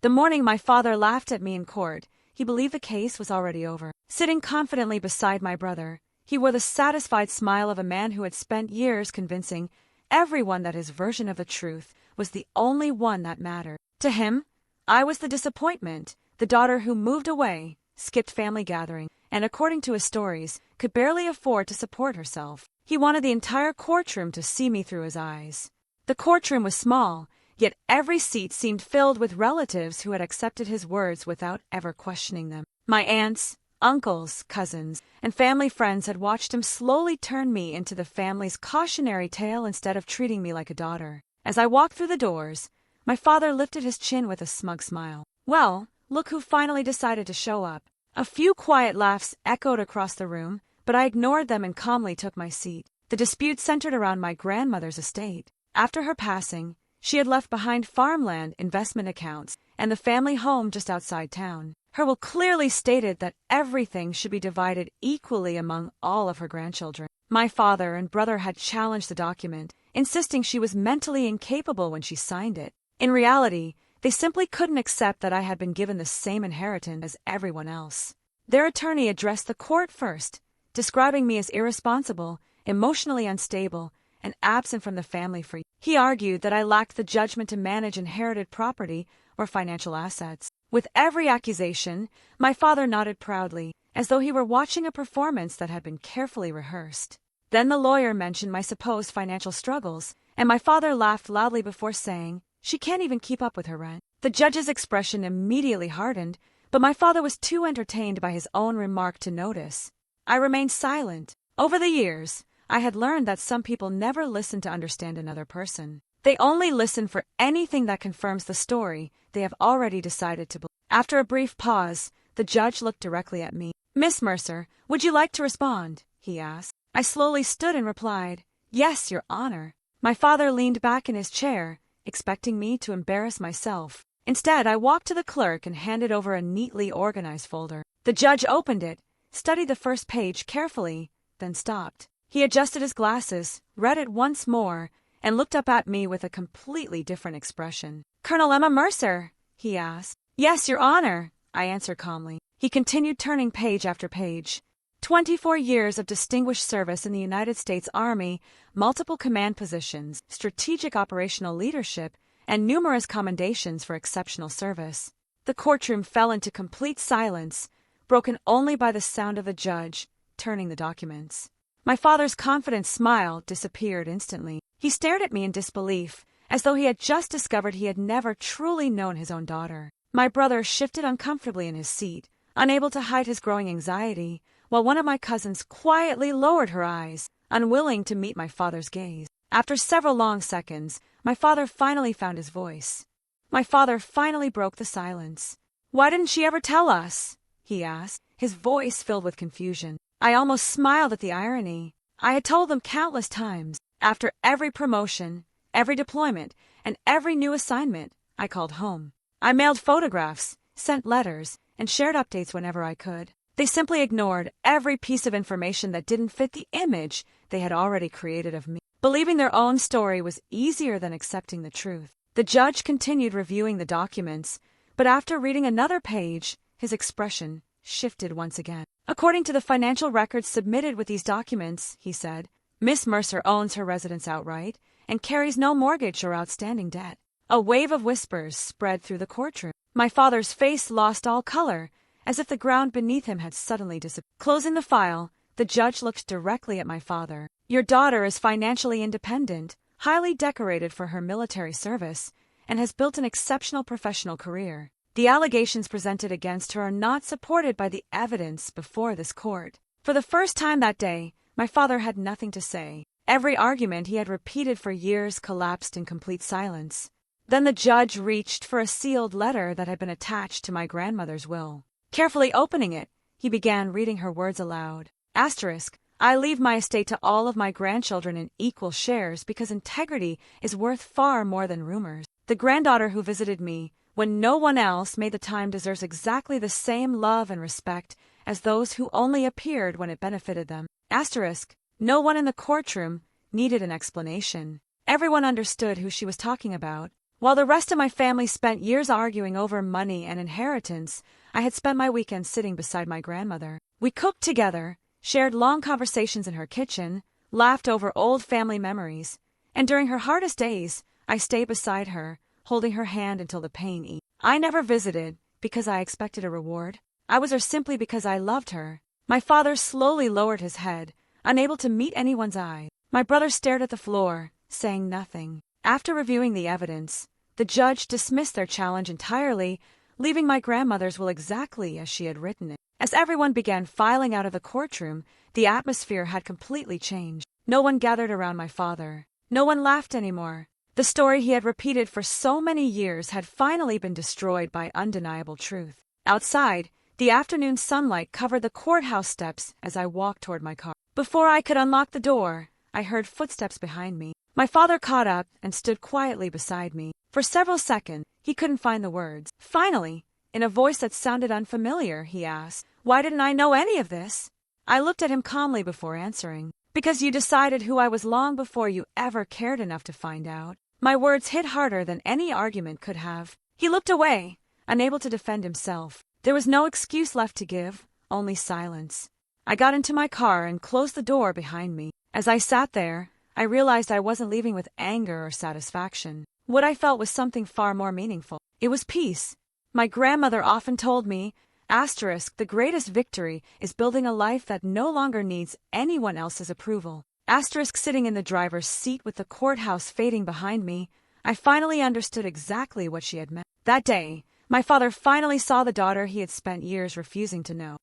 The morning my father laughed at me in court, he believed the case was already over. Sitting confidently beside my brother, he wore the satisfied smile of a man who had spent years convincing everyone that his version of the truth was the only one that mattered. To him, I was the disappointment, the daughter who moved away, skipped family gathering, and according to his stories, could barely afford to support herself. He wanted the entire courtroom to see me through his eyes. The courtroom was small, yet every seat seemed filled with relatives who had accepted his words without ever questioning them. My aunts, uncles, cousins, and family friends had watched him slowly turn me into the family's cautionary tale instead of treating me like a daughter. As I walked through the doors, my father lifted his chin with a smug smile. "Well, look who finally decided to show up." A few quiet laughs echoed across the room, but I ignored them and calmly took my seat. The dispute centered around my grandmother's estate. After her passing, she had left behind farmland, investment accounts, and the family home just outside town. Her will clearly stated that everything should be divided equally among all of her grandchildren. My father and brother had challenged the document, insisting she was mentally incapable when she signed it. In reality, they simply couldn't accept that I had been given the same inheritance as everyone else. Their attorney addressed the court first, describing me as irresponsible, emotionally unstable, and absent from the family for years. He argued that I lacked the judgment to manage inherited property or financial assets. With every accusation, my father nodded proudly, as though he were watching a performance that had been carefully rehearsed. Then the lawyer mentioned my supposed financial struggles, and my father laughed loudly before saying, "She can't even keep up with her rent." The judge's expression immediately hardened, but my father was too entertained by his own remark to notice. I remained silent. Over the years, I had learned that some people never listen to understand another person. They only listen for anything that confirms the story they have already decided to believe. After a brief pause, the judge looked directly at me. "Miss Mercer, would you like to respond?" he asked. I slowly stood and replied, "Yes, Your Honor." My father leaned back in his chair, expecting me to embarrass myself. Instead, I walked to the clerk and handed over a neatly organized folder. The judge opened it, studied the first page carefully, then stopped. He adjusted his glasses, read it once more, and looked up at me with a completely different expression. "Colonel Emma Mercer?" he asked. "Yes, Your Honor," I answered calmly. He continued turning page after page. 24 years of distinguished service in the United States Army, multiple command positions, strategic operational leadership, and numerous commendations for exceptional service. The courtroom fell into complete silence, broken only by the sound of the judge turning the documents. My father's confident smile disappeared instantly. He stared at me in disbelief, as though he had just discovered he had never truly known his own daughter. My brother shifted uncomfortably in his seat, unable to hide his growing anxiety, while one of my cousins quietly lowered her eyes, unwilling to meet my father's gaze. After several long seconds, my father finally found his voice. My father finally broke the silence. "Why didn't she ever tell us?" he asked, his voice filled with confusion. I almost smiled at the irony. I had told them countless times. After every promotion, every deployment, and every new assignment, I called home. I mailed photographs, sent letters, and shared updates whenever I could. They simply ignored every piece of information that didn't fit the image they had already created of me. Believing their own story was easier than accepting the truth. The judge continued reviewing the documents, but after reading another page, his expression shifted once again. "According to the financial records submitted with these documents," he said, "Miss Mercer owns her residence outright and carries no mortgage or outstanding debt." A wave of whispers spread through the courtroom. My father's face lost all color, as if the ground beneath him had suddenly disappeared. Closing the file, the judge looked directly at my father. "Your daughter is financially independent, highly decorated for her military service, and has built an exceptional professional career. The allegations presented against her are not supported by the evidence before this court." For the first time that day, my father had nothing to say. Every argument he had repeated for years collapsed in complete silence. Then the judge reached for a sealed letter that had been attached to my grandmother's will. Carefully opening it, he began reading her words aloud. Asterisk, "I leave my estate to all of my grandchildren in equal shares because integrity is worth far more than rumors. The granddaughter who visited me when no one else made the time deserves exactly the same love and respect as those who only appeared when it benefited them." Asterisk, no one in the courtroom needed an explanation. Everyone understood who she was talking about. While the rest of my family spent years arguing over money and inheritance, I had spent my weekends sitting beside my grandmother. We cooked together, shared long conversations in her kitchen, laughed over old family memories, and during her hardest days, I stayed beside her, holding her hand until the pain eased. I never visited because I expected a reward. I was there simply because I loved her. My father slowly lowered his head, unable to meet anyone's eye. My brother stared at the floor, saying nothing. After reviewing the evidence, the judge dismissed their challenge entirely, leaving my grandmother's will exactly as she had written it. As everyone began filing out of the courtroom, the atmosphere had completely changed. No one gathered around my father. No one laughed anymore. The story he had repeated for so many years had finally been destroyed by undeniable truth. Outside, the afternoon sunlight covered the courthouse steps as I walked toward my car. Before I could unlock the door, I heard footsteps behind me. My father caught up and stood quietly beside me. For several seconds, he couldn't find the words. Finally, in a voice that sounded unfamiliar, he asked, "Why didn't I know any of this?" I looked at him calmly before answering. "Because you decided who I was long before you ever cared enough to find out." My words hit harder than any argument could have. He looked away, unable to defend himself. There was no excuse left to give, only silence. I got into my car and closed the door behind me. As I sat there, I realized I wasn't leaving with anger or satisfaction. What I felt was something far more meaningful. It was peace. My grandmother often told me, the greatest victory is building a life that no longer needs anyone else's approval. Sitting in the driver's seat with the courthouse fading behind me, I finally understood exactly what she had meant. That day, my father finally saw the daughter he had spent years refusing to know.